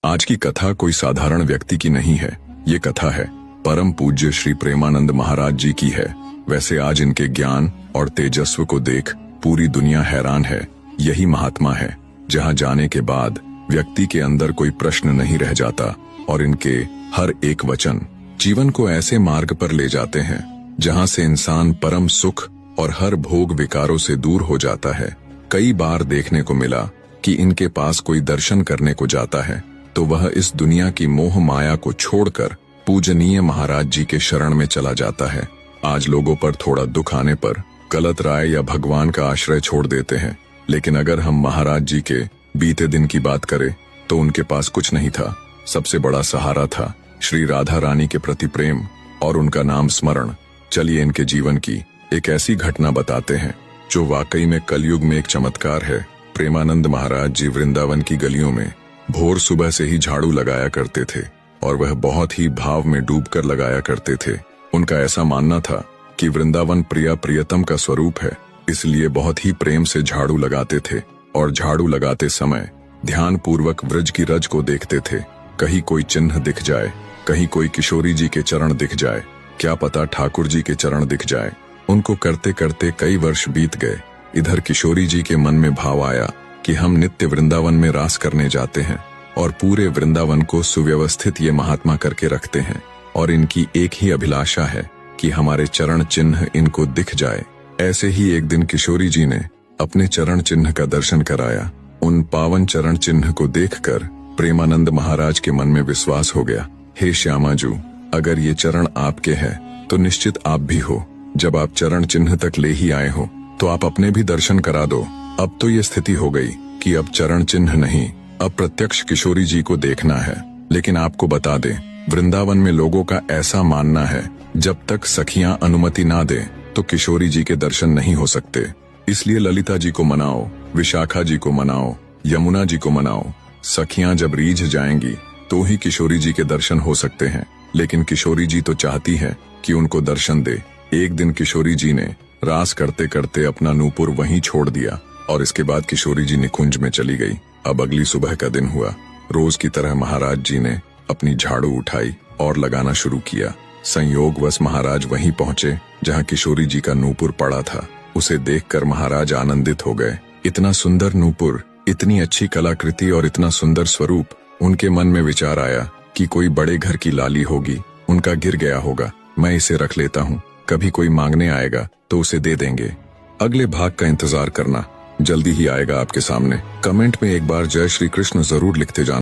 आज की कथा कोई साधारण व्यक्ति की नहीं है। ये कथा है परम पूज्य श्री प्रेमानंद महाराज जी की है। वैसे आज इनके ज्ञान और तेजस्व को देख पूरी दुनिया हैरान है। यही महात्मा है जहाँ जाने के बाद व्यक्ति के अंदर कोई प्रश्न नहीं रह जाता और इनके हर एक वचन जीवन को ऐसे मार्ग पर ले जाते हैं जहाँ से इंसान परम सुख और हर भोग विकारों से दूर हो जाता है। कई बार देखने को मिला कि इनके पास कोई दर्शन करने को जाता है तो वह इस दुनिया की मोह माया को छोड़कर पूजनीय महाराज जी के शरण में चला जाता है। आज लोगों पर थोड़ा दुख आने पर गलत राय या भगवान का आश्रय छोड़ देते हैं, लेकिन अगर हम महाराज जी के बीते दिन की बात करें तो उनके पास कुछ नहीं था। सबसे बड़ा सहारा था श्री राधा रानी के प्रति प्रेम और उनका नाम स्मरण। चलिए इनके जीवन की एक ऐसी घटना बताते हैं जो वाकई में कलयुग में एक चमत्कार है। प्रेमानंद महाराज जी वृंदावन की गलियों में भोर सुबह से ही झाड़ू लगाया करते थे और वह बहुत ही भाव में डूबकर लगाया करते थे। उनका ऐसा मानना था कि वृंदावन प्रिया प्रियतम का स्वरूप है, इसलिए बहुत ही प्रेम से झाड़ू लगाते थे और झाड़ू लगाते समय ध्यान पूर्वक व्रज की रज को देखते थे। कहीं कोई चिन्ह दिख जाए, कहीं कोई किशोरी जी के चरण दिख जाए, क्या पता ठाकुर जी के चरण दिख जाए। उनको करते करते कई वर्ष बीत गए। इधर किशोरी जी के मन में भाव आया कि हम नित्य वृंदावन में रास करने जाते हैं और पूरे वृंदावन को सुव्यवस्थित ये महात्मा करके रखते हैं और इनकी एक ही अभिलाषा है कि हमारे चरण चिन्ह इनको दिख जाए। ऐसे ही एक दिन किशोरी जी ने अपने चरण चिन्ह का दर्शन कराया। उन पावन चरण चिन्ह को देखकर प्रेमानंद महाराज के मन में विश्वास हो गया। हे श्यामाजू, अगर ये चरण आपके हैं तो निश्चित आप भी हो। जब आप चरण चिन्ह तक ले ही आए हो तो आप अपने भी दर्शन करा दो। अब तो ये स्थिति हो गई कि अब चरण चिन्ह नहीं, अब प्रत्यक्ष किशोरी जी को देखना है। लेकिन आपको बता दें, वृंदावन में लोगों का ऐसा मानना है जब तक सखियां अनुमति ना दे तो किशोरी जी के दर्शन नहीं हो सकते। इसलिए ललिता जी को मनाओ, विशाखा जी को मनाओ, यमुना जी को मनाओ। सखियां जब रीझ जाएंगी तो ही किशोरी जी के दर्शन हो सकते हैं। लेकिन किशोरी जी तो चाहती है कि उनको दर्शन दे। एक दिन किशोरी जी ने रास करते करते अपना नूपुर वहीं छोड़ दिया और इसके बाद किशोरी जी निकुंज में चली गई। अब अगली सुबह का दिन हुआ। रोज की तरह महाराज जी ने अपनी झाड़ू उठाई और लगाना शुरू किया। संयोगवश महाराज वहीं पहुंचे जहां किशोरी जी का नूपुर पड़ा था। उसे देखकर महाराज आनंदित हो गए। इतना सुंदर नूपुर, इतनी अच्छी कलाकृति और इतना सुंदर स्वरूप। उनके मन में विचार आया कि कोई बड़े घर की लाली होगी, उनका गिर गया होगा, मैं इसे रख लेता हूँ, कभी कोई मांगने आएगा तो उसे दे देंगे। अगले भाग का इंतजार करना, जल्दी ही आएगा आपके सामने। कमेंट में एक बार जय श्री कृष्ण जरूर लिखते जाना।